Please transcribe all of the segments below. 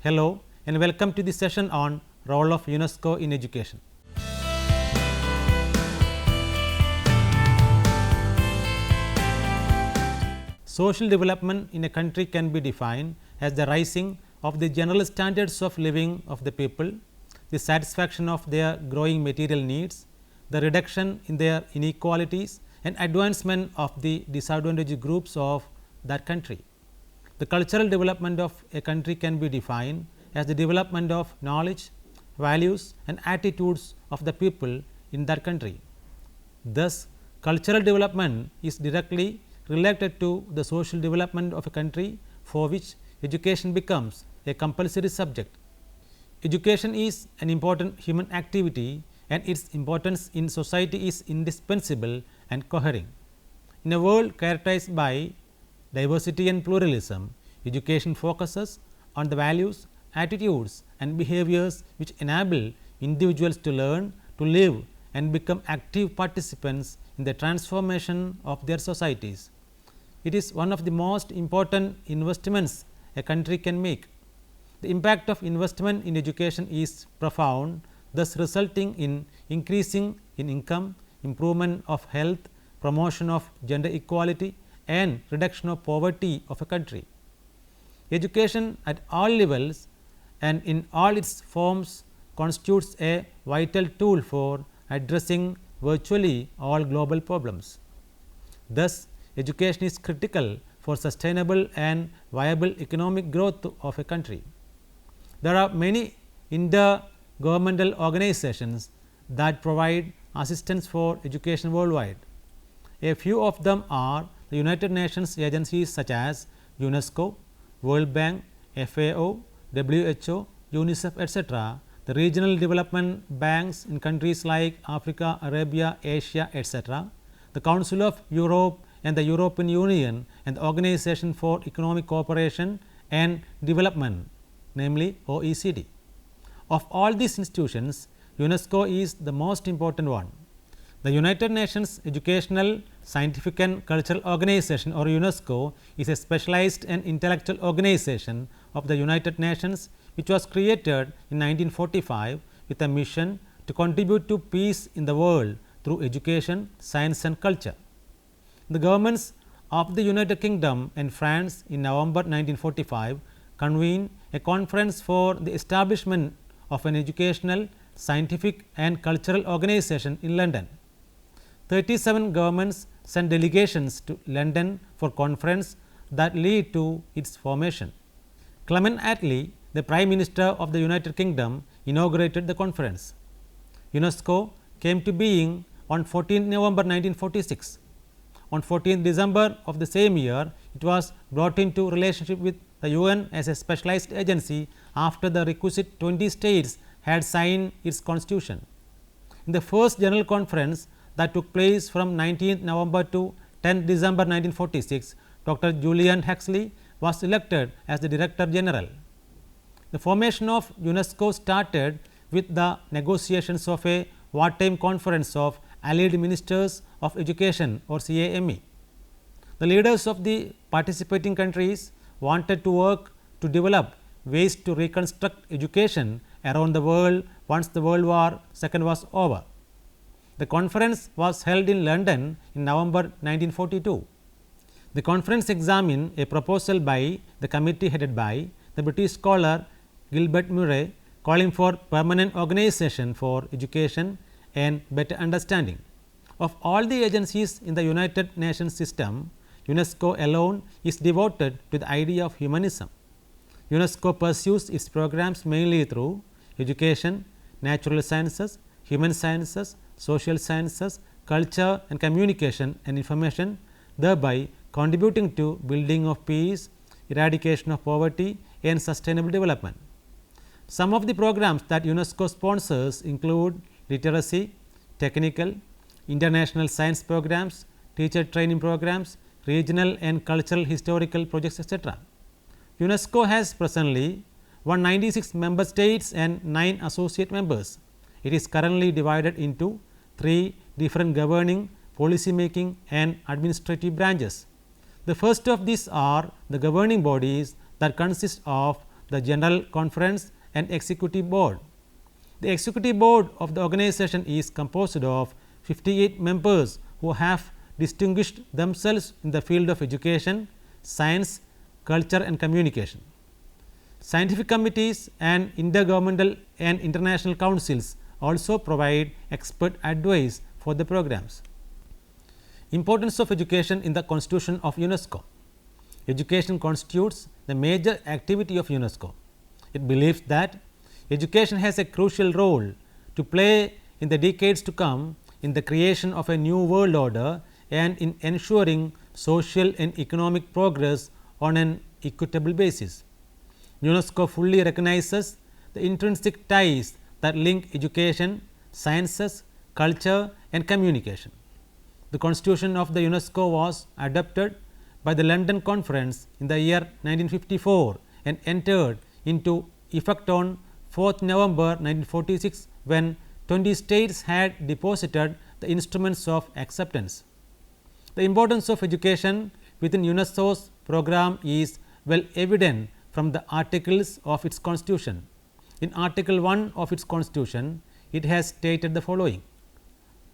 Hello and welcome to the session on role of UNESCO in education. Social development in a country can be defined as the rising of the general standards of living of the people, the satisfaction of their growing material needs, the reduction in their inequalities and advancement of the disadvantaged groups of that country. The cultural development of a country can be defined as the development of knowledge, values and attitudes of the people in that country. Thus, cultural development is directly related to the social development of a country, for which education becomes a compulsory subject. Education is an important human activity and its importance in society is indispensable and coherent. In a world characterized by diversity and pluralism, education focuses on the values, attitudes and behaviors which enable individuals to learn, to live and become active participants in the transformation of their societies. It is one of the most important investments a country can make. The impact of investment in education is profound, thus resulting in increasing in income, improvement of health, promotion of gender equality and reduction of poverty of a country. Education at all levels and in all its forms constitutes a vital tool for addressing virtually all global problems. Thus, education is critical for sustainable and viable economic growth of a country. There are many intergovernmental organizations that provide assistance for education worldwide. A few of them are the United Nations agencies such as UNESCO, World Bank, FAO, WHO, UNICEF, etc., the regional development banks in countries like Africa, Arabia, Asia, etc., the Council of Europe and the European Union and the Organization for Economic Cooperation and Development, namely OECD. Of all these institutions, UNESCO is the most important one. The United Nations Educational, Scientific and Cultural Organization or UNESCO is a specialized and intellectual organization of the United Nations which was created in 1945 with a mission to contribute to peace in the world through education, science and culture. The governments of the United Kingdom and France in November 1945 convened a conference for the establishment of an educational, scientific and cultural organization in London. 37 governments sent delegations to London for conference that led to its formation. Clement Attlee, the Prime Minister of the United Kingdom, inaugurated the conference. UNESCO came to being on 14 November 1946. On 14 December of the same year, it was brought into relationship with the UN as a specialized agency after the requisite 20 states had signed its constitution. In the first general conference that took place from 19 November to 10 December 1946, Dr. Julian Huxley was elected as the Director General. The formation of UNESCO started with the negotiations of a wartime conference of Allied Ministers of Education or CAME. The leaders of the participating countries wanted to work to develop ways to reconstruct education around the world once the World War II was over. The conference was held in London in November 1942. The conference examined a proposal by the committee headed by the British scholar Gilbert Murray calling for permanent organization for education and better understanding. Of all the agencies in the United Nations system, UNESCO alone is devoted to the idea of humanism. UNESCO pursues its programs mainly through education, natural sciences, human sciences, social sciences, culture and communication and information, thereby contributing to building of peace, eradication of poverty and sustainable development. Some of the programs that UNESCO sponsors include literacy, technical, international science programs, teacher training programs, regional and cultural historical projects, etc. UNESCO has presently 196 member states and 9 associate members. It is currently divided into 3 different governing, policy making and administrative branches. The first of these are the governing bodies that consist of the General Conference and Executive Board. The Executive Board of the organization is composed of 58 members who have distinguished themselves in the field of education, science, culture and communication. Scientific committees and intergovernmental and international councils also provide expert advice for the programs. Importance of education in the constitution of UNESCO. Education constitutes the major activity of UNESCO. It believes that education has a crucial role to play in the decades to come in the creation of a new world order and in ensuring social and economic progress on an equitable basis. UNESCO fully recognizes the intrinsic ties that link education, sciences, culture and communication. The constitution of the UNESCO was adopted by the London Conference in the year 1954 and entered into effect on 4th November 1946, when 20 states had deposited the instruments of acceptance. The importance of education within UNESCO's program is well evident from the articles of its constitution. In Article 1 of its constitution, it has stated the following: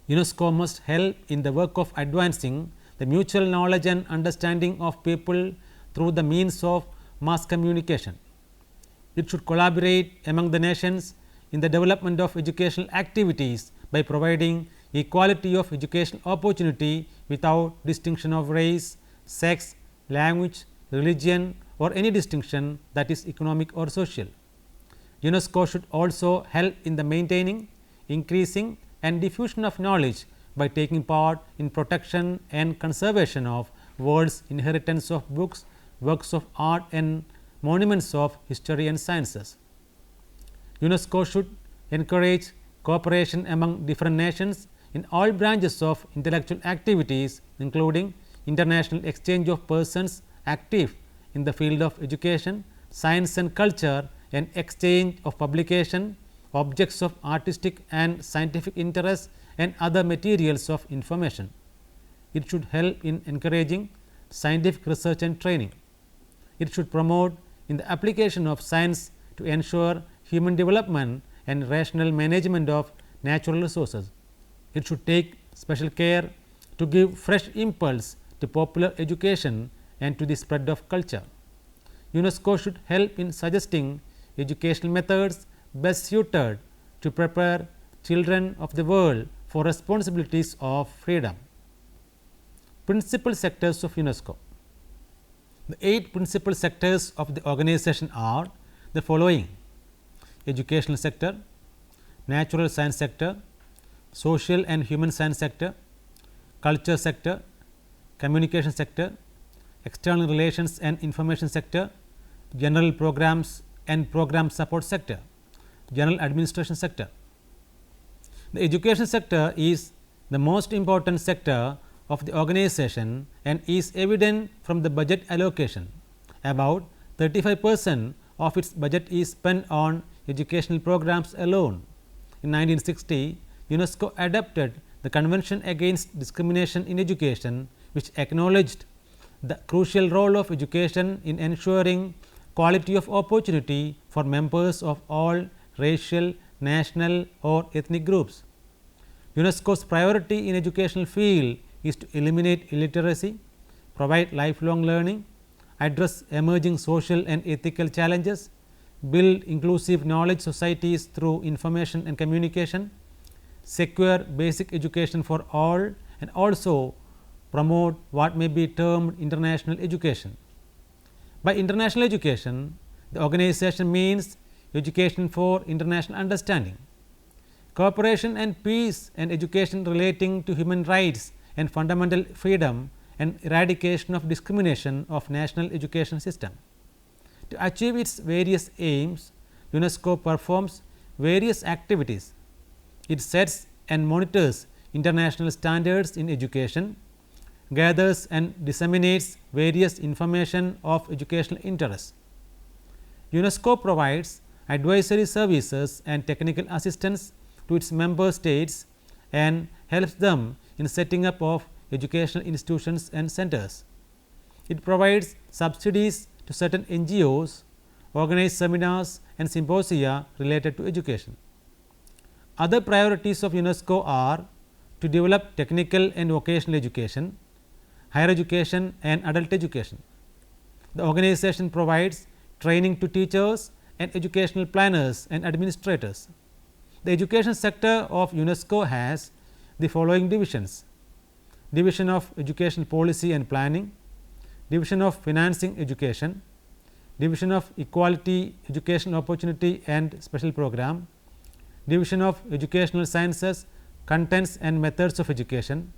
UNESCO must help in the work of advancing the mutual knowledge and understanding of people through the means of mass communication. It should collaborate among the nations in the development of educational activities by providing equality of educational opportunity without distinction of race, sex, language, religion or any distinction that is economic or social. UNESCO should also help in the maintaining, increasing and diffusion of knowledge by taking part in protection and conservation of world's inheritance of books, works of art and monuments of history and sciences. UNESCO should encourage cooperation among different nations in all branches of intellectual activities, including international exchange of persons active in the field of education, science and culture, and exchange of publication, objects of artistic and scientific interest and other materials of information. It should help in encouraging scientific research and training. It should promote in the application of science to ensure human development and rational management of natural resources. It should take special care to give fresh impulse to popular education and to the spread of culture. UNESCO should help in suggesting educational methods best suited to prepare children of the world for responsibilities of freedom. Principal sectors of UNESCO. The 8 principal sectors of the organization are the following: educational sector, natural science sector, social and human science sector, culture sector, communication sector, external relations and information sector, general programs and program support sector, general administration sector. The education sector is the most important sector of the organization and is evident from the budget allocation. About 35% of its budget is spent on educational programs alone. In 1960, UNESCO adopted the Convention Against Discrimination in Education, which acknowledged the crucial role of education in ensuring quality of opportunity for members of all racial, national or ethnic groups. UNESCO's priority in educational field is to eliminate illiteracy, provide lifelong learning, address emerging social and ethical challenges, build inclusive knowledge societies through information and communication, secure basic education for all, and also promote what may be termed international education. By international education, the organization means education for international understanding, cooperation and peace, and education relating to human rights and fundamental freedom, and eradication of discrimination of national education system. To achieve its various aims, UNESCO performs various activities. It sets and monitors international standards in education, gathers and disseminates various information of educational interest. UNESCO provides advisory services and technical assistance to its member states and helps them in setting up of educational institutions and centers. It provides subsidies to certain NGOs, organize seminars and symposia related to education. Other priorities of UNESCO are to develop technical and vocational education, higher education and adult education. The organization provides training to teachers and educational planners and administrators. The education sector of UNESCO has the following divisions: Division of Education Policy and Planning, Division of Financing Education, Division of Equality, Educational Opportunity and Special Program, Division of Educational Sciences, Contents and Methods of Education,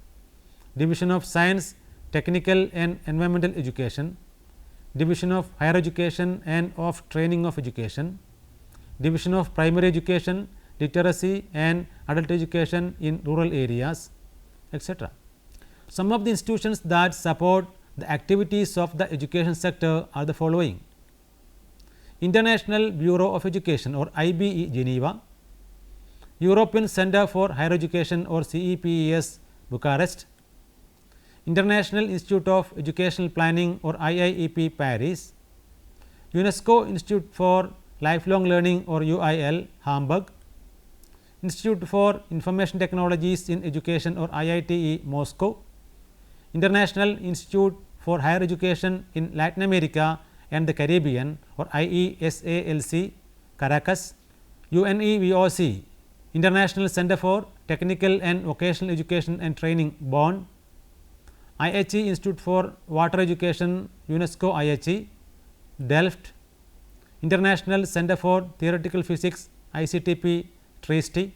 Division of Science, Technical and Environmental Education, Division of Higher Education and of Training of Education, Division of Primary Education, Literacy and Adult Education in rural areas, etc. Some of the institutions that support the activities of the education sector are the following: International Bureau of Education or IBE Geneva, European Centre for Higher Education or CEPES Bucharest, International Institute of Educational Planning or IIEP Paris, UNESCO Institute for Lifelong Learning or UIL Hamburg, Institute for Information Technologies in Education or IITE Moscow, International Institute for Higher Education in Latin America and the Caribbean or IESALC Caracas, UNEVOC International Center for Technical and Vocational Education and Training Bonn, IHE Institute for Water Education UNESCO IHE Delft, International Center for Theoretical Physics ICTP Trieste,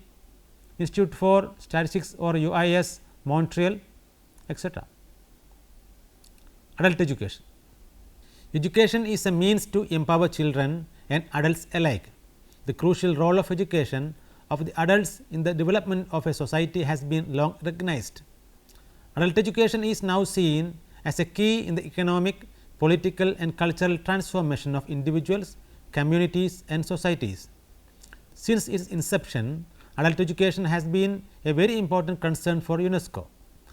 Institute for Statistics or UIS Montreal, etc. Adult education. Education is a means to empower children and adults alike. The crucial role of education of the adults in the development of a society has been long recognized. Adult education is now seen as a key in the economic, political and cultural transformation of individuals, communities and societies. Since its inception, adult education has been a very important concern for UNESCO.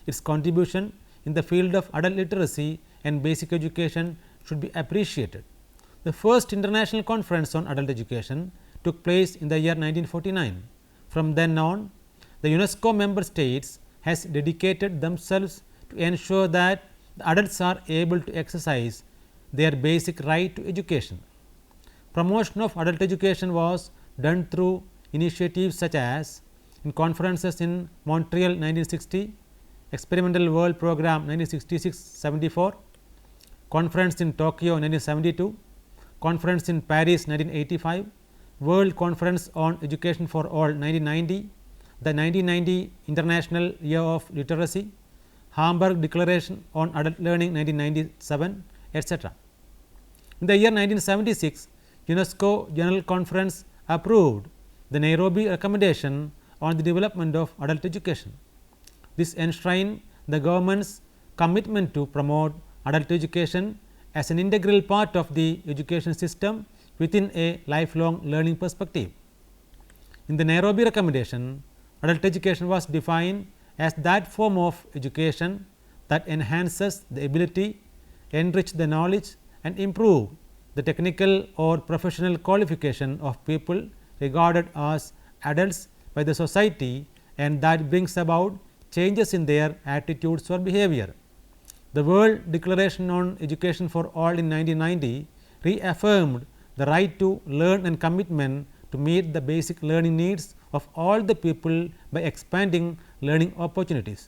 Its contribution in the field of adult literacy and basic education should be appreciated. The first international conference on adult education took place in the year 1949. From then on, the UNESCO member states has dedicated themselves to ensure that the adults are able to exercise their basic right to education. Promotion of adult education was done through initiatives such as in conferences in Montreal 1960, Experimental World Program 1966-74, Conference in Tokyo 1972, Conference in Paris 1985, World Conference on Education for All 1990, the 1990 International Year of Literacy, Hamburg Declaration on Adult Learning 1997, etc. In the year 1976, UNESCO General Conference approved the Nairobi Recommendation on the Development of Adult Education. This enshrined the government's commitment to promote adult education as an integral part of the education system within a lifelong learning perspective. In the Nairobi Recommendation, adult education was defined as that form of education that enhances the ability, enrich the knowledge and improve the technical or professional qualification of people regarded as adults by the society, and that brings about changes in their attitudes or behavior. The World Declaration on Education for All in 1990 reaffirmed the right to learn and commitment to meet the basic learning needs of all the people by expanding learning opportunities.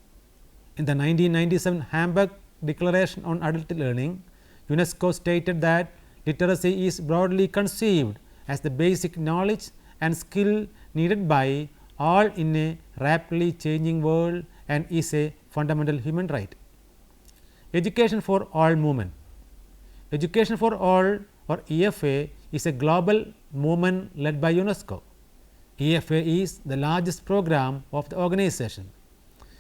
In the 1997 Hamburg Declaration on Adult Learning, UNESCO stated that literacy is broadly conceived as the basic knowledge and skill needed by all in a rapidly changing world and is a fundamental human right. Education for All movement. Education for All or EFA is a global movement led by UNESCO. EFA is the largest program of the organization.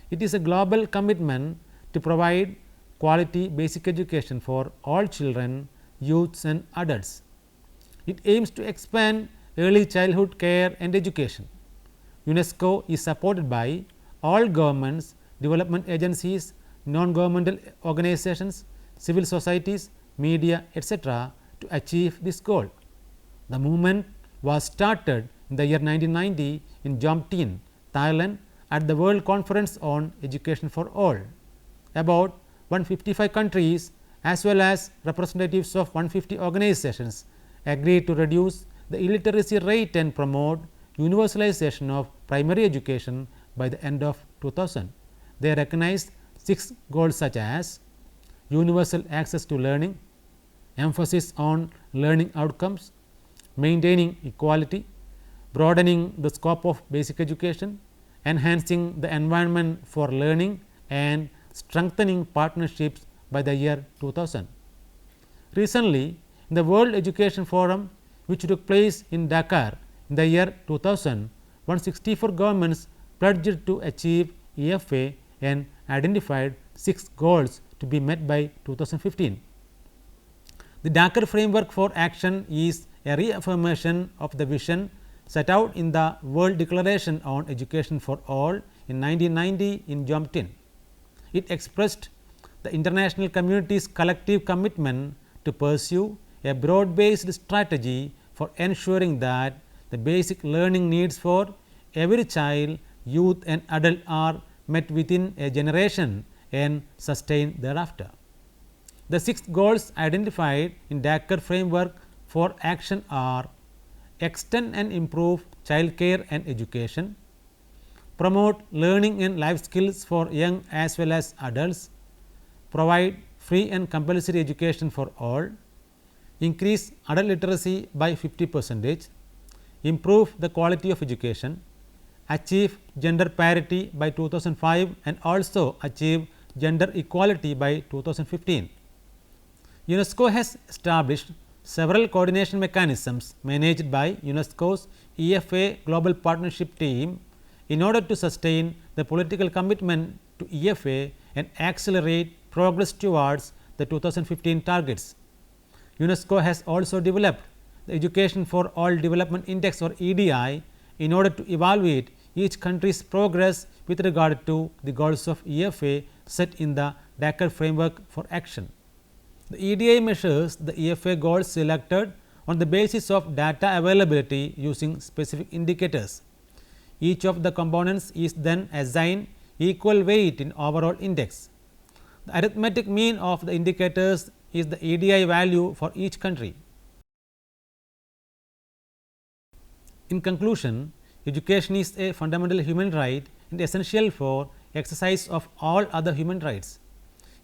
It is a global commitment to provide quality basic education for all children, youths and adults. It aims to expand early childhood care and education. UNESCO is supported by all governments, development agencies, non-governmental organizations, civil societies, media, etc. to achieve this goal. The movement was started in the year 1990 in Jomtien, Thailand at the World Conference on Education for All. About 155 countries as well as representatives of 150 organizations agreed to reduce the illiteracy rate and promote universalization of primary education by the end of 2000. They recognized 6 goals such as universal access to learning, emphasis on learning outcomes, maintaining equality, broadening the scope of basic education, enhancing the environment for learning and strengthening partnerships by the year 2000. Recently, in the World Education Forum, which took place in Dakar in the year 2000, 164 governments pledged to achieve EFA and identified 6 goals to be met by 2015. The Dakar Framework for Action is a reaffirmation of the vision set out in the World Declaration on Education for All in 1990 in Jomtien. It expressed the international community's collective commitment to pursue a broad based strategy for ensuring that the basic learning needs for every child, youth and adult are met within a generation and sustained thereafter. The 6 goals identified in Dakar Framework for Action are: extend and improve child care and education, promote learning and life skills for young as well as adults, provide free and compulsory education for all, increase adult literacy by 50%, improve the quality of education, achieve gender parity by 2005 and also achieve gender equality by 2015. UNESCO has established several coordination mechanisms managed by UNESCO's EFA Global Partnership Team in order to sustain the political commitment to EFA and accelerate progress towards the 2015 targets. UNESCO has also developed the Education for All Development Index or EDI in order to evaluate each country's progress with regard to the goals of EFA set in the Dakar Framework for Action. The EDI measures the EFA goals selected on the basis of data availability using specific indicators. Each of the components is then assigned equal weight in overall index. The arithmetic mean of the indicators is the EDI value for each country. In conclusion, education is a fundamental human right and essential for exercise of all other human rights.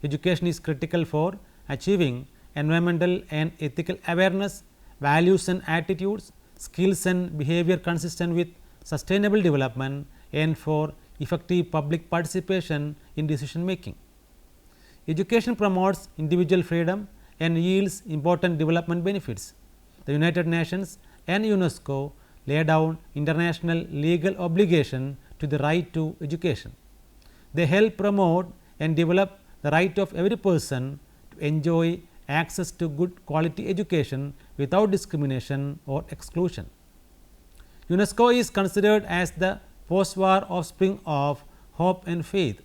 Education is critical for achieving environmental and ethical awareness, values and attitudes, skills and behavior consistent with sustainable development and for effective public participation in decision making. Education promotes individual freedom and yields important development benefits. The United Nations and UNESCO lay down international legal obligation to the right to education. They help promote and develop the right of every person to enjoy access to good quality education without discrimination or exclusion. UNESCO is considered as the post-war offspring of hope and faith.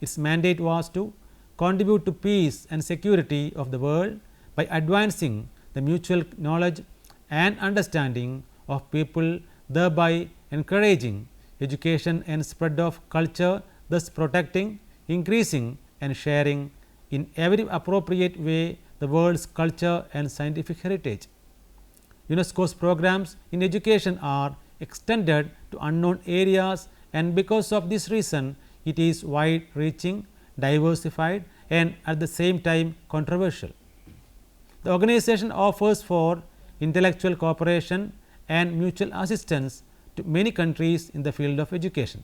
Its mandate was to contribute to peace and security of the world by advancing the mutual knowledge and understanding of people, thereby encouraging education and spread of culture, thus protecting, increasing and sharing in every appropriate way the world's culture and scientific heritage. UNESCO's programs in education are extended to unknown areas, and because of this reason it is wide reaching, diversified and at the same time controversial. The organization offers for intellectual cooperation and mutual assistance to many countries in the field of education.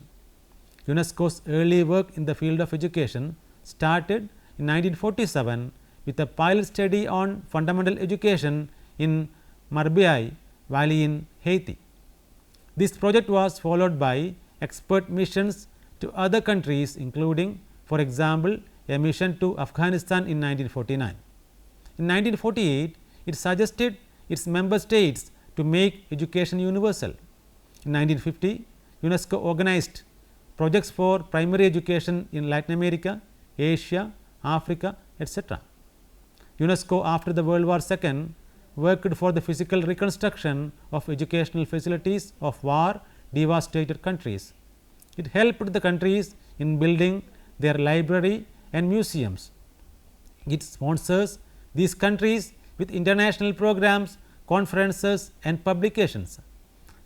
UNESCO's early work in the field of education started in 1947 with a pilot study on fundamental education in Marbiai Valley in Haiti. This project was followed by expert missions to other countries, including, for example, a mission to Afghanistan in 1949. In 1948, it suggested its member states to make education universal. In 1950, UNESCO organized projects for primary education in Latin America, Asia, Africa, etc. UNESCO after the World War II worked for the physical reconstruction of educational facilities of war devastated countries. It helped the countries in building their library and museums. It sponsors these countries with international programs, conferences and publications.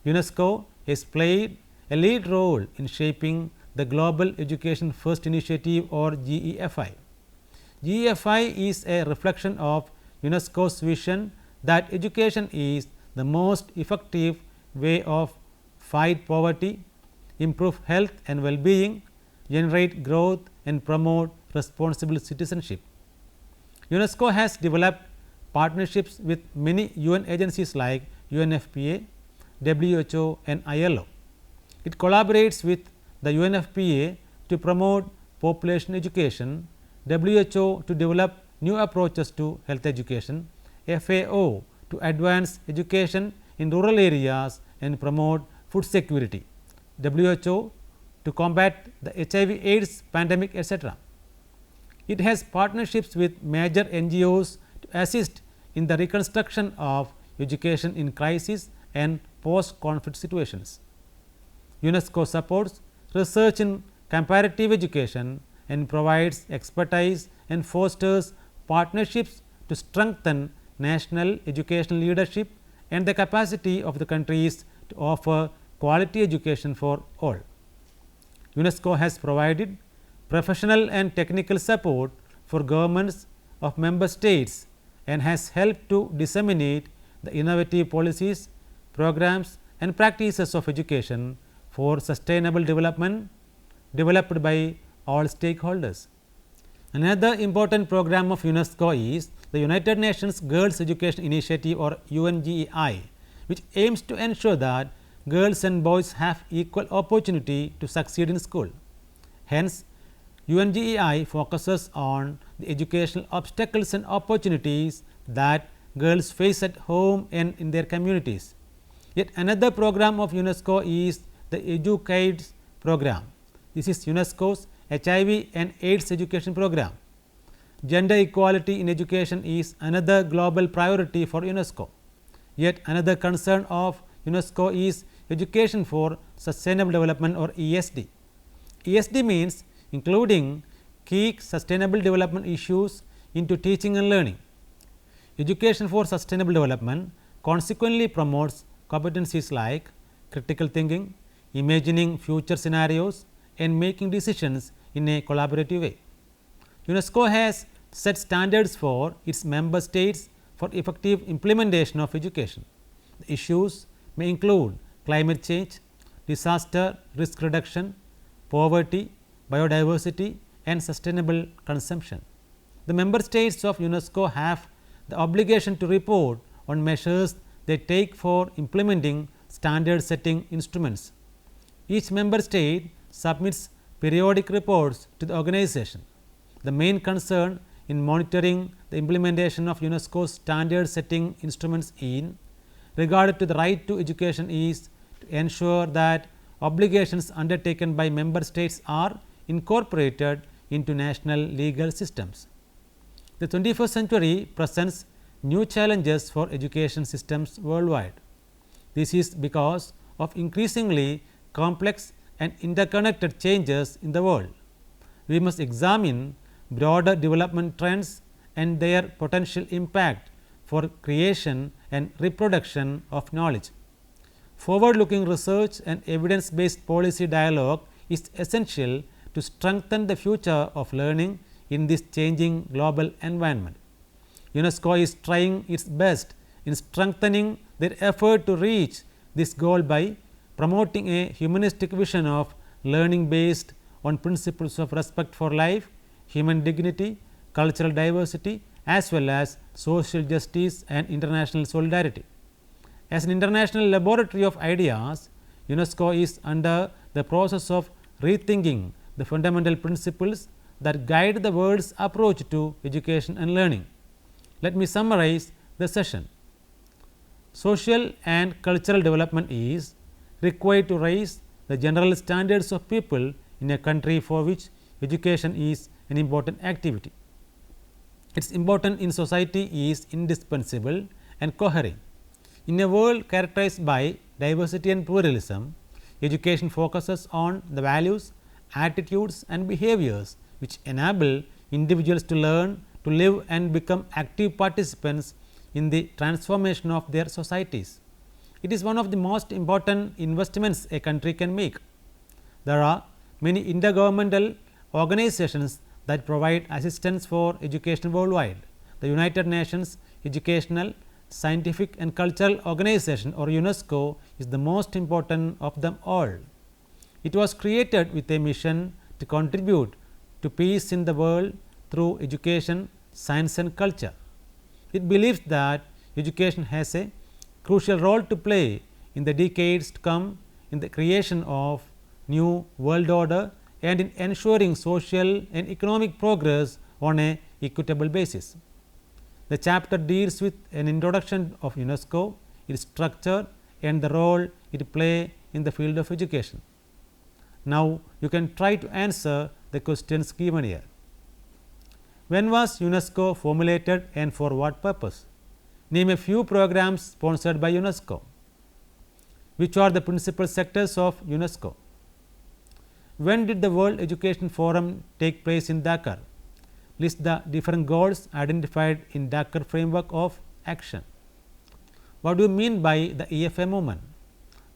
UNESCO has played a lead role in shaping the Global Education First Initiative or GEFI. GEFI is a reflection of UNESCO's vision that education is the most effective way of fight poverty, improve health and well-being, generate growth and promote responsible citizenship. UNESCO has developed partnerships with many UN agencies like UNFPA, WHO and ILO. It collaborates with the UNFPA to promote population education, WHO to develop new approaches to health education, FAO to advance education in rural areas and promote food security, WHO to combat the HIV/AIDS pandemic, etc. It has partnerships with major NGOs to assist in the reconstruction of education in crisis and post-conflict situations. UNESCO supports research in comparative education and provides expertise and fosters partnerships to strengthen national educational leadership and the capacity of the countries to offer quality education for all. UNESCO has provided professional and technical support for governments of member states and has helped to disseminate the innovative policies, programs and practices of education for sustainable development developed by all stakeholders. Another important program of UNESCO is the United Nations Girls Education Initiative or UNGEI, which aims to ensure that girls and boys have equal opportunity to succeed in school. Hence, UNGEI focuses on the educational obstacles and opportunities that girls face at home and in their communities. Yet another program of UNESCO is the EduCaidS program. This is UNESCO's HIV and AIDS education program. Gender equality in education is another global priority for UNESCO. Yet another concern of UNESCO is education for sustainable development or ESD. ESD means including key sustainable development issues into teaching and learning. Education for sustainable development consequently promotes competencies like critical thinking, imagining future scenarios and making decisions in a collaborative way. UNESCO has set standards for its member states for effective implementation of education. The issues may include climate change, disaster risk reduction, poverty, biodiversity and sustainable consumption. The member states of UNESCO have the obligation to report on measures they take for implementing standard setting instruments. Each member state submits periodic reports to the organization. The main concern in monitoring the implementation of UNESCO's standard setting instruments in regard to the right to education is to ensure that obligations undertaken by member states are incorporated into national legal systems. The 21st century presents new challenges for education systems worldwide. This is because of increasingly complex and interconnected changes in the world. We must examine broader development trends and their potential impact for creation and reproduction of knowledge. Forward-looking research and evidence-based policy dialogue is essential to strengthen the future of learning in this changing global environment. UNESCO is trying its best in strengthening their effort to reach this goal by promoting a humanistic vision of learning based on principles of respect for life, human dignity, cultural diversity as well as social justice and international solidarity. As an international laboratory of ideas, UNESCO is under the process of rethinking the fundamental principles that guide the world's approach to education and learning. Let me summarize the session. Social and cultural development is required to raise the general standards of people in a country for which education is an important activity. Its importance in society is indispensable and cohering. In a world characterized by diversity and pluralism, education focuses on the values, attitudes and behaviors which enable individuals to learn, to live and become active participants in the transformation of their societies. It is one of the most important investments a country can make. There are many intergovernmental organizations that provide assistance for education worldwide. The United Nations Educational, Scientific and Cultural Organization or UNESCO is the most important of them all. It was created with a mission to contribute to peace in the world through education, science and culture. It believes that education has a crucial role to play in the decades to come in the creation of new world order and in ensuring social and economic progress on a equitable basis. The chapter deals with an introduction of UNESCO, its structure and the role it plays in the field of education. Now, you can try to answer the questions given here. When was UNESCO formulated and for what purpose? Name a few programs sponsored by UNESCO. Which are the principal sectors of UNESCO? When did the World Education Forum take place in Dakar? List the different goals identified in Dakar framework of action. What do you mean by the EFA movement?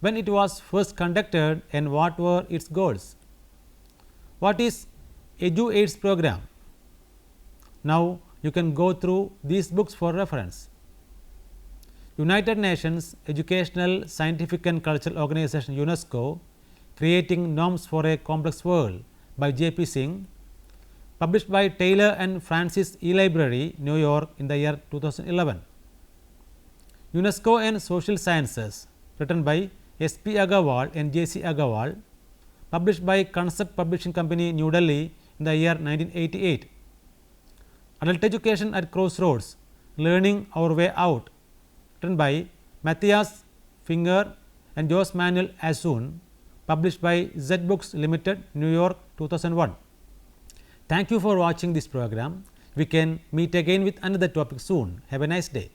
When it was first conducted and what were its goals? What is EduAIDS program? Now, you can go through these books for reference. United Nations Educational, Scientific and Cultural Organization UNESCO, Creating Norms for a Complex World by J.P. Singh, published by Taylor and Francis E. Library, New York in the year 2011. UNESCO and Social Sciences, written by S.P. Agarwal and J.C. Agarwal, published by Concept Publishing Company, New Delhi in the year 1988. Adult Education at Crossroads, Learning Our Way Out, written by Matthias Finger and Jose Manuel Assun, published by Z Books Limited, New York 2001. Thank you for watching this program. We can meet again with another topic soon. Have a nice day.